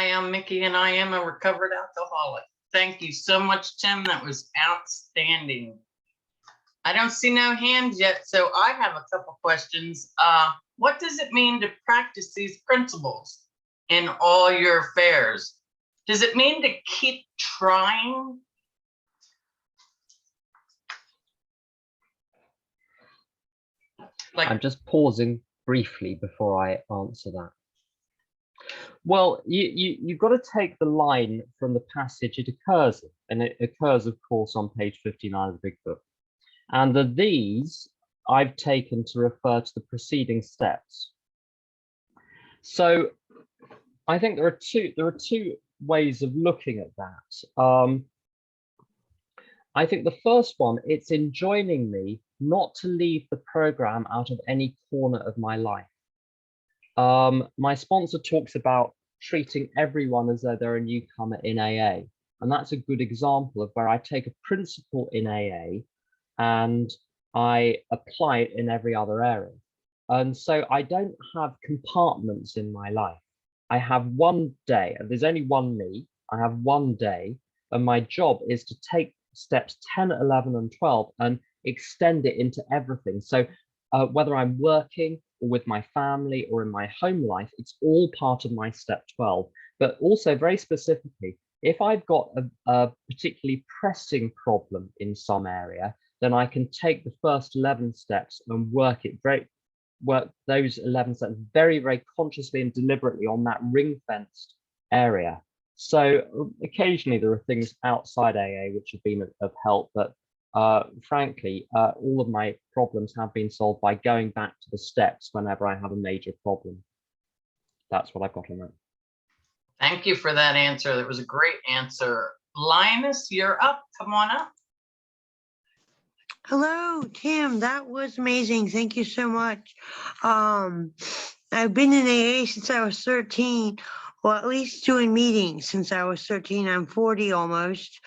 Hi, I'm Mickey, and I am a recovered alcoholic. Thank you so much, Tim. That was outstanding. I don't see no hands yet, so I have a couple questions. What does it mean to practice these principles in all your affairs? Does it mean to keep trying? I'm just pausing briefly before I answer that. Well, you've got to take the line from the passage it occurs in, and it occurs, of course, on page 59 of the Big Book. And these I've taken to refer to the preceding steps. So I think there are two ways of looking at that. I think the first one, it's enjoining me not to leave the program out of any corner of my life. My sponsor talks about treating everyone as though they're a newcomer in AA. And that's a good example of where I take a principle in AA and I apply it in every other area. And so I don't have compartments in my life. I have one day, and there's only one me. I have one day, and my job is to take steps 10, 11, and 12 and extend it into everything. So whether I'm working or with my family or in my home life, it's all part of my step 12. But also very specifically, if I've got a particularly pressing problem in some area, then I can take the first 11 steps and work those 11 steps very, very consciously and deliberately on that ring-fenced area. So occasionally there are things outside AA which have been of help, but frankly, all of my problems have been solved by going back to the steps whenever I have a major problem. That's what I've got on that. Thank you for that answer. That was a great answer. Linus, you're up. Come on up. Hello, Tim. That was amazing. Thank you so much. I've been in AA since I was 13. Well, at least doing meetings since I was 13. I'm 40 almost.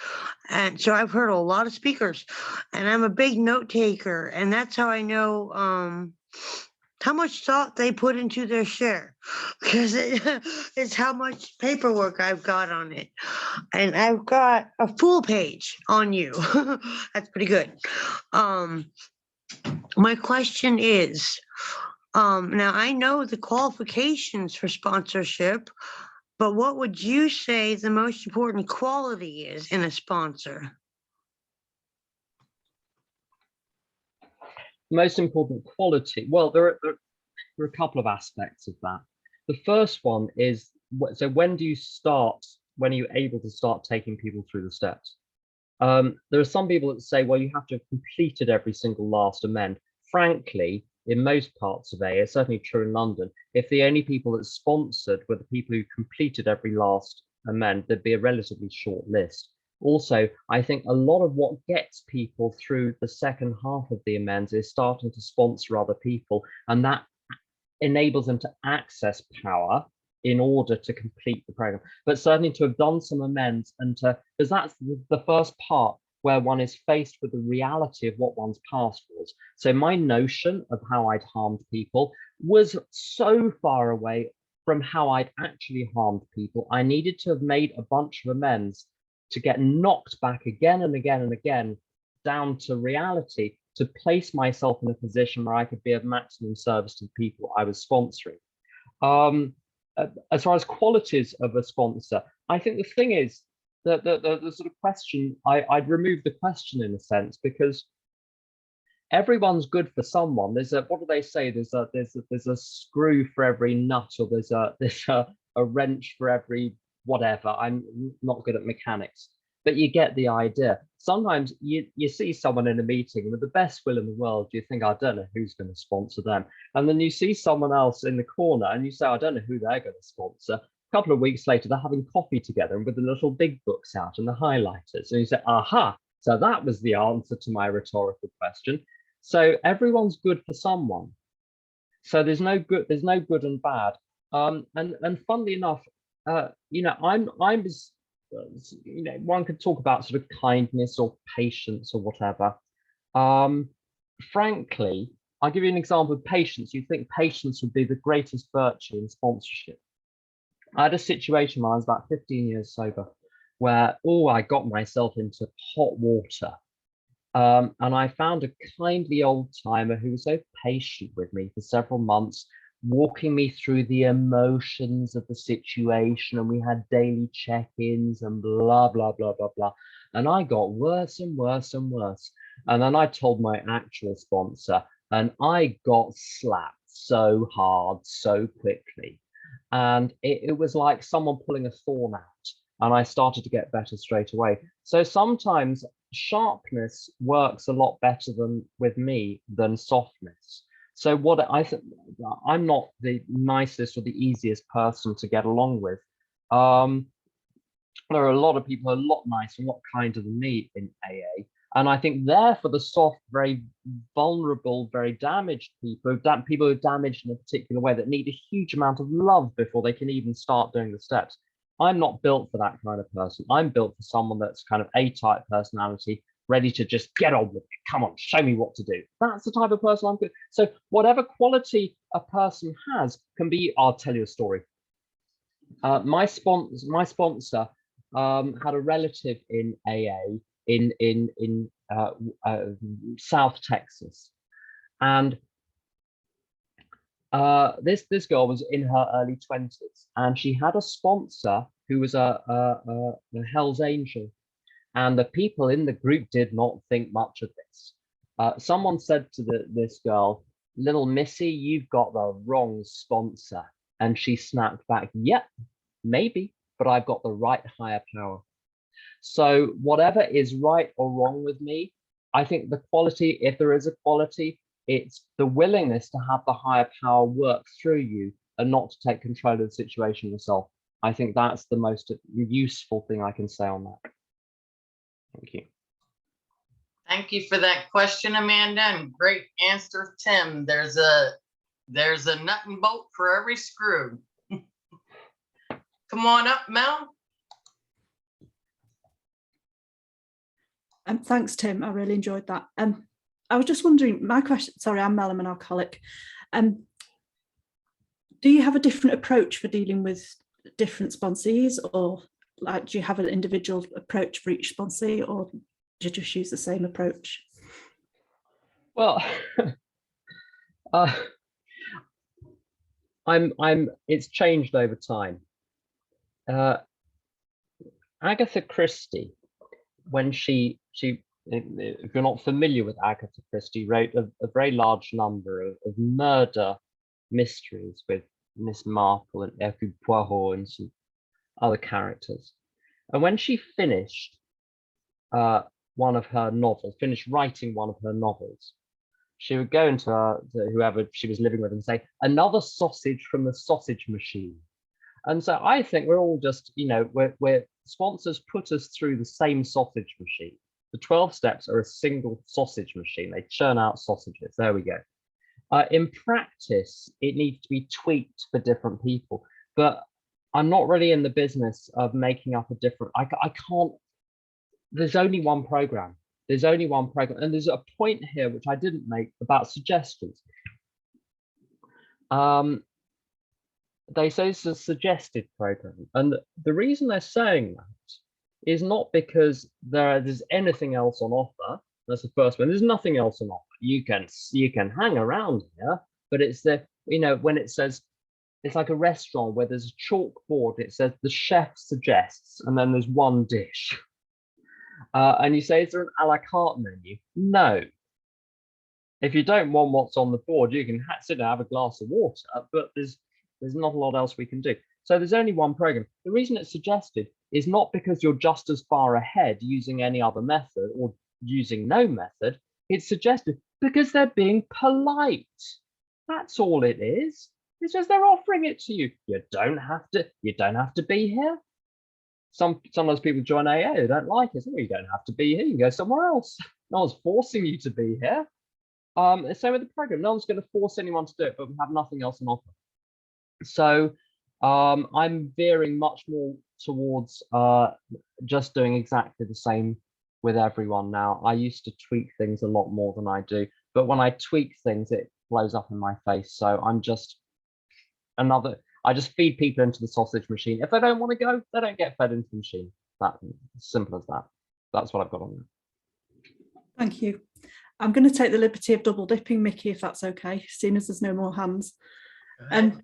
And so I've heard a lot of speakers, and I'm a big note taker. And that's how I know how much thought they put into their share, because it's how much paperwork I've got on it. And I've got a full page on you. That's pretty good. My question is, now I know the qualifications for sponsorship, but what would you say the most important quality is in a sponsor? Most important quality. Well, there are a couple of aspects of that. The first one is, so when are you able to start taking people through the steps? There are some people that say, well, you have to have completed every single last amend. Frankly, in most parts of AA, it's certainly true in London, if the only people that sponsored were the people who completed every last amend, there'd be a relatively short list. Also, I think a lot of what gets people through the second half of the amends is starting to sponsor other people, and that enables them to access power in order to complete the program. But certainly to have done some amends, and because that's the first part where one is faced with the reality of what one's past was. So my notion of how I'd harmed people was so far away from how I'd actually harmed people. I needed to have made a bunch of amends to get knocked back again and again and again down to reality, to place myself in a position where I could be of maximum service to the people I was sponsoring. As far as qualities of a sponsor, I think the thing is that the sort of question, I'd remove the question in a sense, because everyone's good for someone. There's a, what do they say? There's a screw for every nut, or there's a wrench for every whatever. I'm not good at mechanics, but you get the idea. Sometimes you see someone in a meeting with the best will in the world, you think, I don't know who's going to sponsor them. And then you see someone else in the corner and you say, I don't know who they're going to sponsor. A couple of weeks later, they're having coffee together and with the little big books out and the highlighters. And you say, aha, so that was the answer to my rhetorical question. So everyone's good for someone. So there's no good and bad. And funnily enough, you know, you know, one could talk about sort of kindness or patience or whatever. Frankly, I'll give you an example of patience. You think patience would be the greatest virtue in sponsorship. I had a situation when I was about 15 years sober where, oh, I got myself into hot water. And I found a kindly old timer who was so patient with me for several months, walking me through the emotions of the situation. And we had daily check-ins and blah, blah, blah, blah, blah. And I got worse and worse and worse. And then I told my actual sponsor, and I got slapped so hard, so quickly. And it was like someone pulling a thorn out. And I started to get better straight away. So sometimes sharpness works a lot better than with me than softness. So what I think, I'm not the nicest or the easiest person to get along with. There are a lot of people who are a lot nicer, a lot kinder than me in AA. And I think they're for the soft, very vulnerable, very damaged people, people who are damaged in a particular way that need a huge amount of love before they can even start doing the steps. I'm not built for that kind of person. I'm built for someone that's kind of A-type personality, ready to just get on with it. Come on, show me what to do. That's the type of person I'm good. So whatever quality a person has can be, I'll tell you a story. My sponsor had a relative in AA in South Texas, and this girl was in her early 20s, and she had a sponsor who was a Hell's Angel, and the people in the group did not think much of this. Someone said to this girl, "Little Missy, you've got the wrong sponsor," and she snapped back, "Yep, maybe, but I've got the right higher power." So whatever is right or wrong with me, I think the quality, if there is a quality, it's the willingness to have the higher power work through you and not to take control of the situation yourself. I think that's the most useful thing I can say on that. Thank you. Thank you for that question, Amanda, and great answer, Tim. There's a nut and bolt for every screw. Come on up, Mel. Thanks, Tim. I really enjoyed that. I was just wondering, my question, sorry, I'm Mel, I'm an alcoholic. Do you have a different approach for dealing with different sponsees, or like, do you have an individual approach for each sponsee, or do you just use the same approach? Well, it's changed over time. Agatha Christie, when she, if you're not familiar with Agatha Christie, wrote a very large number of murder mysteries with Miss Marple and Hercule Poirot and some other characters. And when she finished one of her novels, finished writing one of her novels, she would go into whoever she was living with and say, "Another sausage from the sausage machine." And so I think we're all just, you know, we're sponsors put us through the same sausage machine. The 12 steps are a single sausage machine. They churn out sausages. There we go. In practice, it needs to be tweaked for different people. But I'm not really in the business of making up a different, I can't, there's only one program. There's only one program. And there's a point here, which I didn't make, about suggestions. They say it's a suggested program. And the reason they're saying that is not because there's anything else on offer. That's the first one. There's nothing else on offer. You can hang around here, but it's the, you know, when it says, it's like a restaurant where there's a chalkboard, it says the chef suggests, and then there's one dish. And you say, is there an a la carte menu? No. If you don't want what's on the board, you can sit and have a glass of water, but there's not a lot else we can do. So there's only one program. The reason it's suggested is not because you're just as far ahead using any other method or using no method. It's suggested because they're being polite. That's all it is. It's just they're offering it to you. You don't have to be here. Sometimes people join AA who don't like it. So you don't have to be here. You can go somewhere else. No one's forcing you to be here. Same with the program. No one's going to force anyone to do it, but we have nothing else on offer. So I'm veering much more towards just doing exactly the same with everyone now. I used to tweak things a lot more than I do, but when I tweak things, it blows up in my face. So I'm just I just feed people into the sausage machine. If they don't want to go, they don't get fed into the machine. That simple as that. That's what I've got on there. Thank you. I'm going to take the liberty of double dipping, Mickey, if that's okay, seeing as there's no more hands. The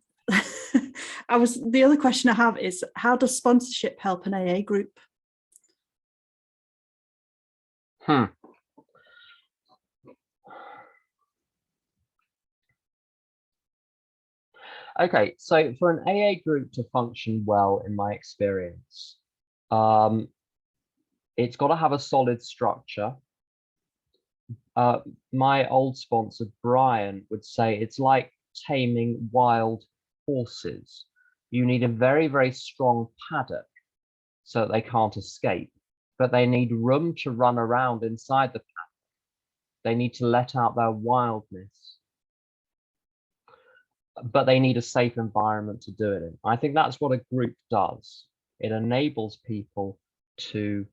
other question I have is, how does sponsorship help an AA group? Okay, so for an AA group to function well, in my experience, it's got to have a solid structure. My old sponsor, Brian, would say it's like taming wild horses. You need a very, very strong paddock so that they can't escape, but they need room to run around inside the paddock. They need to let out their wildness, but they need a safe environment to do it in. I think that's what a group does. It enables people to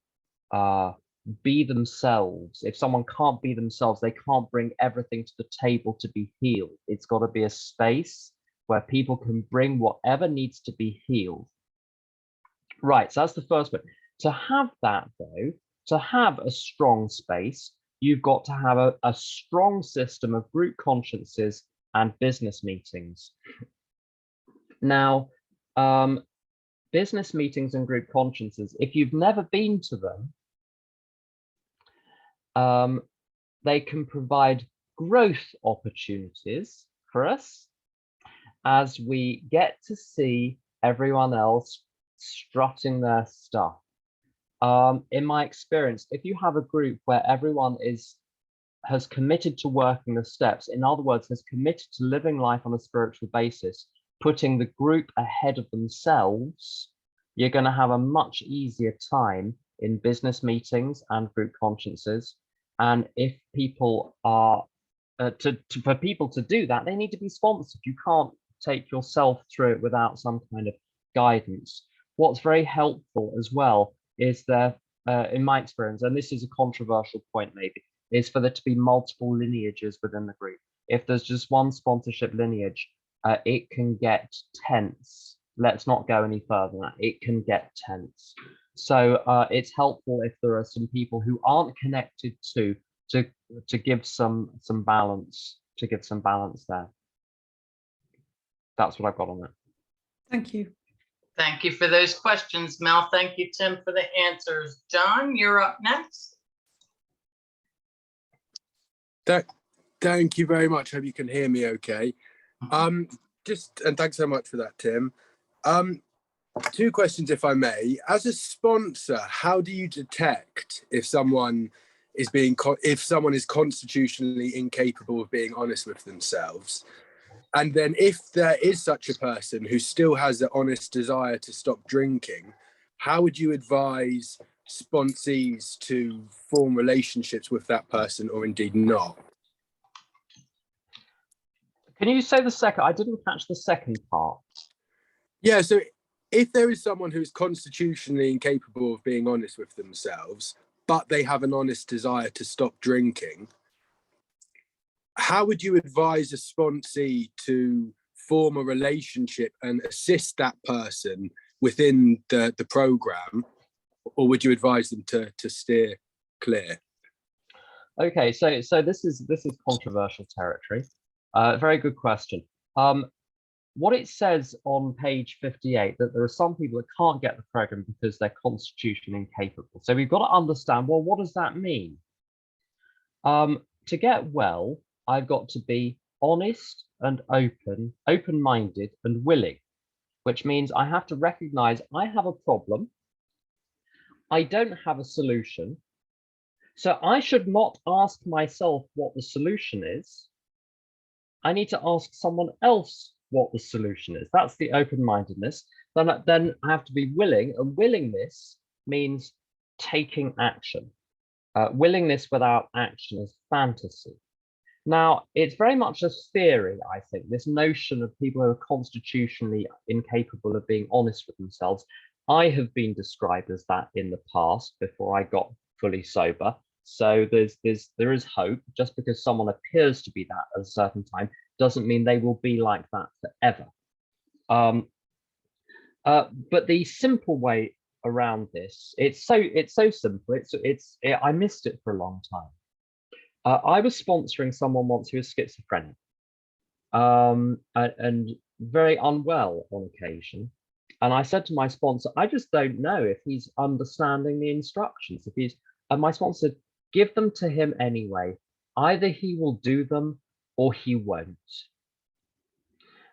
be themselves. If someone can't be themselves, they can't bring everything to the table to be healed. It's got to be a space where people can bring whatever needs to be healed. Right, so that's the first bit. To have that, though, to have a strong space, you've got to have a strong system of group consciences and business meetings. Now, business meetings and group consciences, if you've never been to them, they can provide growth opportunities for us as we get to see everyone else strutting their stuff. In my experience, if you have a group where everyone has committed to working the steps, in other words, has committed to living life on a spiritual basis, putting the group ahead of themselves, you're going to have a much easier time in business meetings and group consciences. And if people are, for people to do that, they need to be sponsored. You can't take yourself through it without some kind of guidance. What's very helpful as well is there, in my experience, and this is a controversial point maybe, is for there to be multiple lineages within the group. If there's just one sponsorship lineage, it can get tense. Let's not go any further than that. It can get tense. So it's helpful if there are some people who aren't connected to give some balance, to give some balance there. That's what I've got on that. Thank you. Thank you for those questions, Mel. Thank you, Tim, for the answers. John, you're up next. Thank you very much. Hope you can hear me okay. And thanks so much for that, Tim. Two questions, if I may. As a sponsor, how do you detect if someone is constitutionally incapable of being honest with themselves? And then if there is such a person who still has the honest desire to stop drinking, how would you advise sponsees to form relationships with that person, or indeed not? Can you say the second? I didn't catch the second part. Yeah, so if there is someone who's constitutionally incapable of being honest with themselves, but they have an honest desire to stop drinking, how would you advise a sponsee to form a relationship and assist that person within the program, or would you advise them to steer clear? Okay, so this is controversial territory. Very good question. What it says on page 58, that there are some people that can't get the program because they're constitutionally incapable. So we've got to understand, well, what does that mean? To get well, I've got to be honest and open-minded and willing, which means I have to recognize I have a problem. I don't have a solution. So I should not ask myself what the solution is. I need to ask someone else what the solution is. That's the open-mindedness. Then I have to be willing, and willingness means taking action. Willingness without action is fantasy. Now, it's very much a theory, I think, this notion of people who are constitutionally incapable of being honest with themselves. I have been described as that in the past before I got fully sober. So there is hope. Just because someone appears to be that at a certain time doesn't mean they will be like that forever. But the simple way around this, it's so simple. I missed it for a long time. I was sponsoring someone once who was schizophrenic, and very unwell on occasion. And I said to my sponsor, I just don't know if he's understanding the instructions. And my sponsor said, give them to him anyway. Either he will do them or he won't.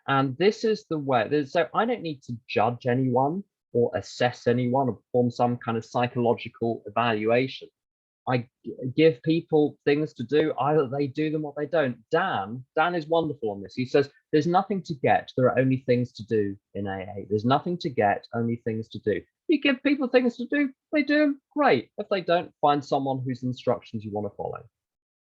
And this is the way. So I don't need to judge anyone or assess anyone or perform some kind of psychological evaluation. I give people things to do. Either they do them or they don't. Dan is wonderful on this. He says, there's nothing to get. There are only things to do in AA. There's nothing to get, only things to do. You give people things to do, they do them, great. If they don't, find someone whose instructions you want to follow.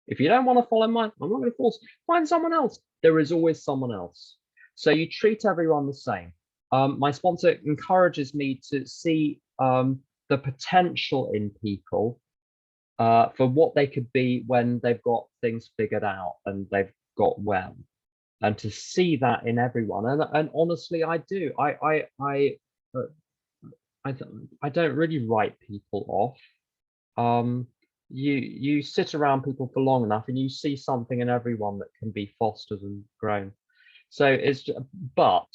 If you don't want to follow mine, I'm not going to force. Find someone else. There is always someone else. So you treat everyone the same. My sponsor encourages me to see the potential in people for what they could be when they've got things figured out and they've got well, and to see that in everyone. And honestly, I do. I don't really write people off. You sit around people for long enough and you see something in everyone that can be fostered and grown. So but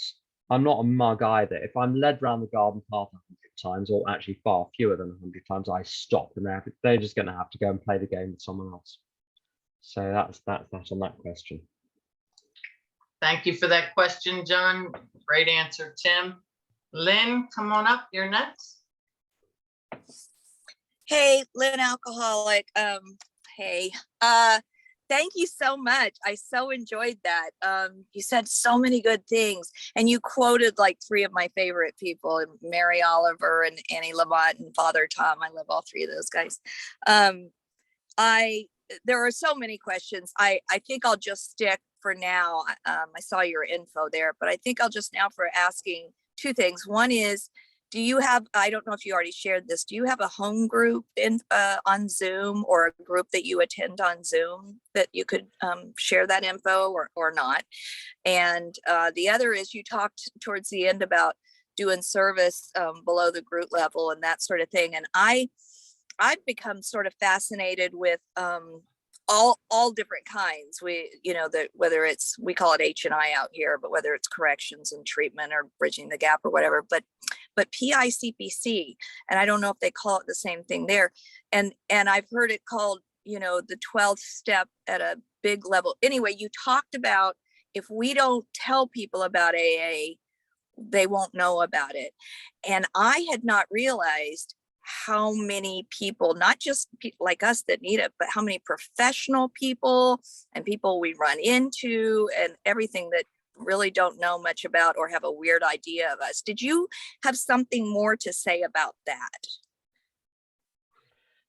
I'm not a mug either. If I'm led around the garden path 100 times, or actually far fewer than 100 times, I stop, and they're just going to have to go and play the game with someone else. So that's that on that question. Thank you for that question, John. Great answer, Tim. Lynn, come on up. You're next. Hey, Lynn, alcoholic. Hey, thank you so much. I so enjoyed that. You said so many good things, and you quoted like 3 of my favorite people, Mary Oliver and Annie Lamott and Father Tom. I love all 3 of those guys. There are so many questions. I think I'll just stick for now. I saw your info there, but I think I'll just now for asking 2 things. One is, do you have, I don't know if you already shared this, do you have a home group on Zoom, or a group that you attend on Zoom that you could share that info or not? And the other is, you talked towards the end about doing service below the group level and that sort of thing. And I've become sort of fascinated with all different kinds. Whether it's, we call it H&I out here, but whether it's corrections and treatment or bridging the gap or whatever, but PICPC, and I don't know if they call it the same thing there. And I've heard it called, the 12th step at a big level. Anyway, you talked about, if we don't tell people about AA, they won't know about it. And I had not realized how many people, not just like us that need it, but how many professional people and people we run into and everything that really don't know much about or have a weird idea of us. Did you have something more to say about that?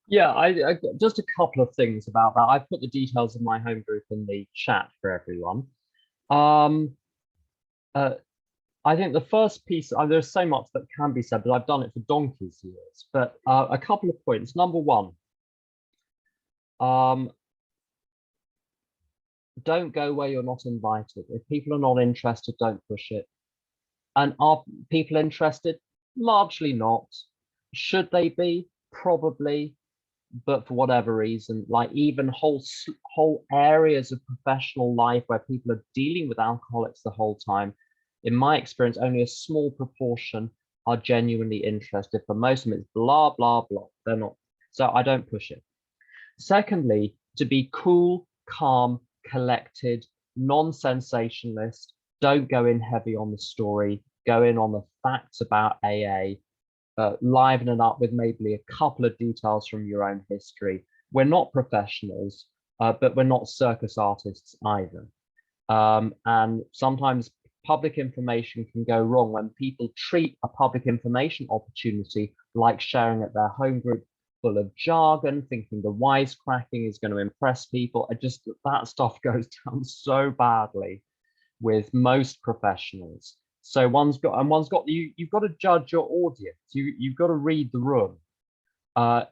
Yeah, I just a couple of things about that. I've put the details of my home group in the chat for everyone. I think the first piece, there's so much that can be said, but I've done it for donkey's years. But a couple of points. Number one, don't go where you're not invited. If people are not interested, don't push it. And are people interested? Largely not. Should they be? Probably. But for whatever reason, like even whole areas of professional life where people are dealing with alcoholics the whole time, in my experience, only a small proportion are genuinely interested. For most of them, it's blah, blah, blah. They're not. So I don't push it. Secondly, to be cool, calm, collected, non-sensationalist, don't go in heavy on the story, go in on the facts about AA, liven it up with maybe a couple of details from your own history. We're not professionals, but we're not circus artists either. And sometimes public information can go wrong when people treat a public information opportunity like sharing at their home group full of jargon, thinking the wisecracking is going to impress people. That stuff goes down so badly with most professionals. So you've got to judge your audience. You've got to read the room.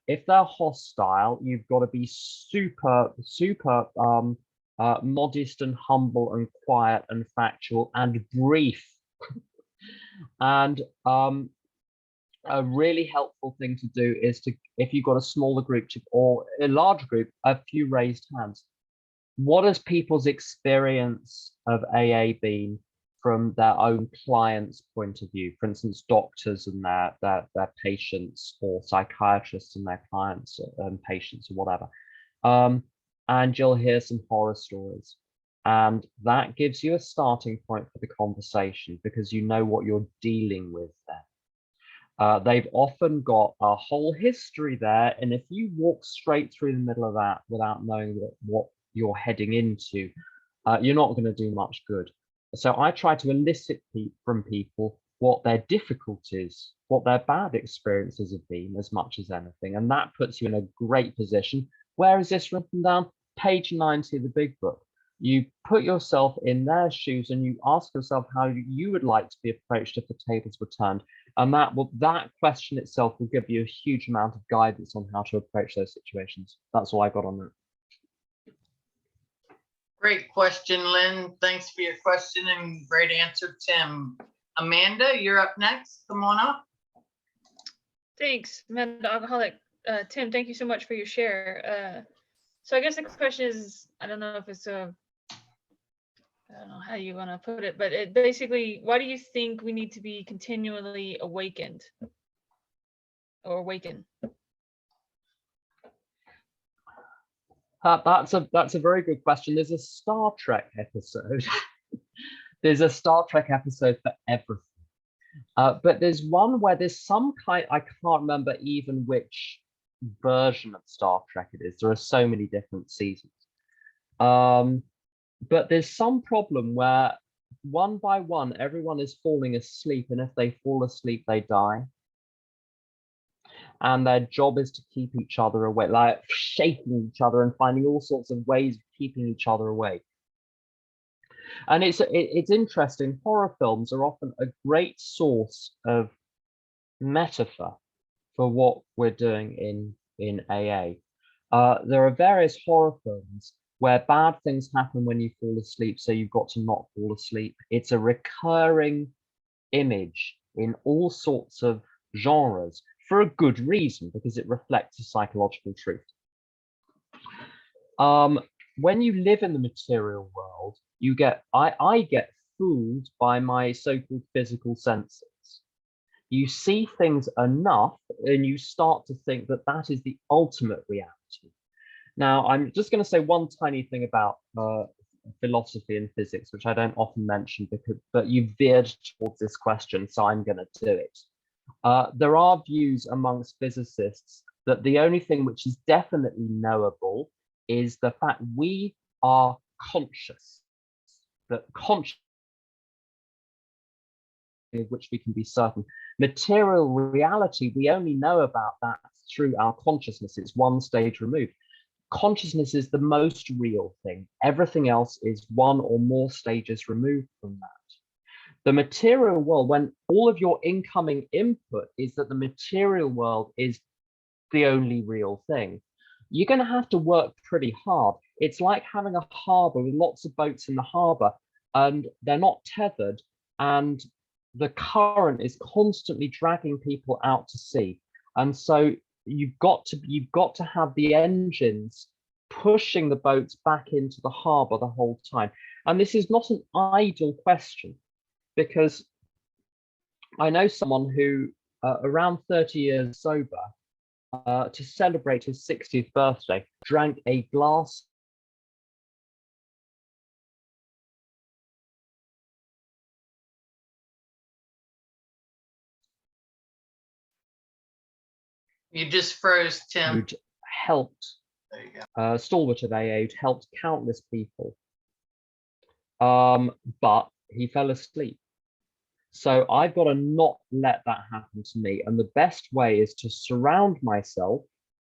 If they're hostile, you've got to be super modest and humble and quiet and factual and brief. And a really helpful thing to do is to, if you've got a smaller group or a large group, a few raised hands. What has people's experience of AA been from their own clients' point of view? For instance, doctors and their patients, or psychiatrists and their clients and patients, or whatever. And you'll hear some horror stories. And that gives you a starting point for the conversation, because you know what you're dealing with there. They've often got a whole history there, and if you walk straight through the middle of that without knowing what you're heading into, you're not going to do much good. So I try to elicit from people what their difficulties, what their bad experiences have been, as much as anything, and that puts you in a great position. Where is this written down? Page 90 of the big book. You put yourself in their shoes and you ask yourself how you would like to be approached if the tables were turned. And that question itself will give you a huge amount of guidance on how to approach those situations. That's all I got on that. Great question, Lynn. Thanks for your question and great answer, Tim. Amanda, you're up next. Come on up. Thanks, Amanda Alcoholic. Tim, thank you so much for your share. So I guess the question is, I don't know if it's I don't know how you want to put it, but it basically, why do you think we need to be continually awakened or awaken? That's a very good question. There's a Star Trek episode. There's a Star Trek episode for everything. But there's one where there's some kind, I can't remember even which version of Star Trek it is. There are so many different seasons. But there's some problem where one by one, everyone is falling asleep, and if they fall asleep, they die. And their job is to keep each other awake, like shaking each other and finding all sorts of ways of keeping each other awake. And it's interesting. Horror films are often a great source of metaphor for what we're doing in AA. There are various horror films where bad things happen when you fall asleep, so you've got to not fall asleep. It's a recurring image in all sorts of genres for a good reason, because it reflects a psychological truth. When you live in the material world, I get fooled by my so-called physical senses. You see things enough and you start to think that that is the ultimate reality. Now, I'm just going to say one tiny thing about philosophy and physics, which I don't often mention, but you veered towards this question, so I'm going to do it. There are views amongst physicists that the only thing which is definitely knowable is the fact we are conscious, that conscious of which we can be certain. Material reality, we only know about that through our consciousness. It's one stage removed. Consciousness is the most real thing. Everything else is one or more stages removed from that. The material world, when all of your incoming input is that the material world is the only real thing, you're going to have to work pretty hard. It's like having a harbor with lots of boats in the harbor, and they're not tethered, and the current is constantly dragging people out to sea. And so you've got to have the engines pushing the boats back into the harbor the whole time. And this is not an idle question, because I know someone who, around 30 years sober, to celebrate his 60th birthday, drank a glass. You just froze, Tim. Who'd helped, There you go. stalwart of AA, who'd helped countless people. But he fell asleep. So I've got to not let that happen to me. And the best way is to surround myself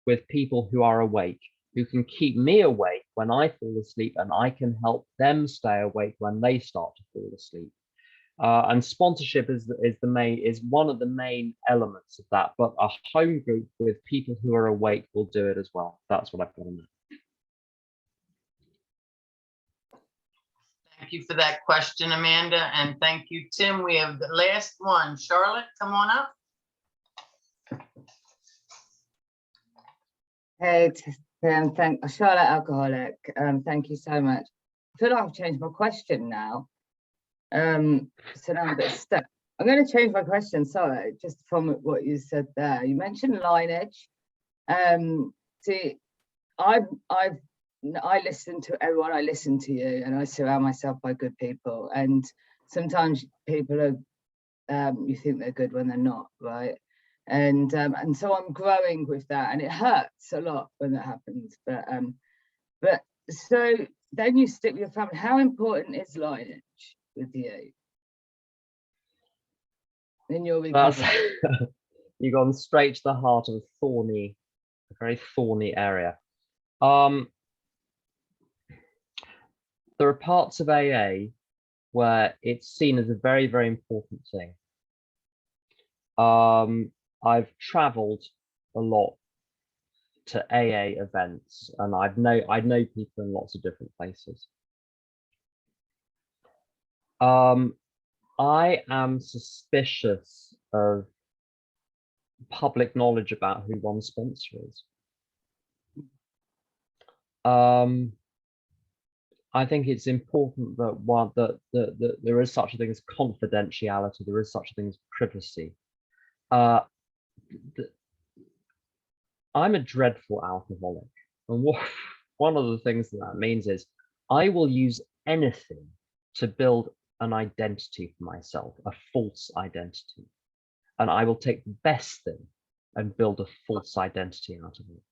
with people who are awake, who can keep me awake when I fall asleep, and I can help them stay awake when they start to fall asleep. And sponsorship is one of the main elements of that. But a home group with people who are awake will do it as well. That's what I've got on that. Thank you for that question, Amanda, and thank you, Tim. We have the last one. Charlotte, come on up. Hey, Tim, Charlotte, alcoholic. Thank you so much. I feel like I've changed my question now. So now I'm a bit stuck. I'm going to change my question, sorry, just from what you said there. You mentioned lineage. See, I listen to everyone. I listen to you, and I surround myself by good people. And sometimes people are, you think they're good when they're not, right? And so I'm growing with that, and it hurts a lot when that happens. But so then you stick with your family. How important is lineage with you in your recovery? You've gone straight to the heart of a very thorny area. There are parts of AA where it's seen as a very, very important thing. I've traveled a lot to AA events, and I know people in lots of different places. I am suspicious of public knowledge about who one's sponsor is. I think it's important that that there is such a thing as confidentiality. There is such a thing as privacy. I'm a dreadful alcoholic, and one of the things that means is I will use anything to build an identity for myself, a false identity, and I will take the best thing and build a false identity out of it,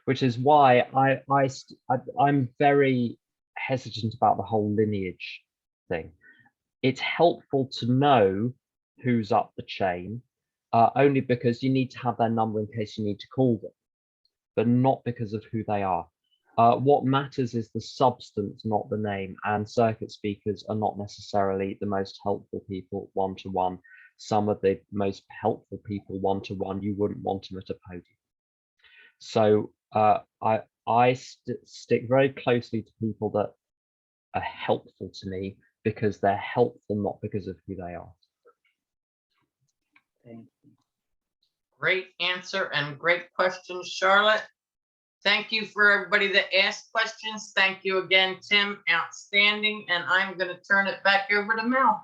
which is why I'm very hesitant about the whole lineage thing. It's helpful to know who's up the chain, only because you need to have their number in case you need to call them, but not because of who they are. What matters is the substance, not the name, and circuit speakers are not necessarily the most helpful people one-to-one. Some of the most helpful people one-to-one, you wouldn't want them at a podium. So I stick very closely to people that are helpful to me because they're helpful, not because of who they are. Thank you. Great answer and great questions, Charlotte. Thank you for everybody that asked questions. Thank you again, Tim. Outstanding. And I'm going to turn it back over to Mel.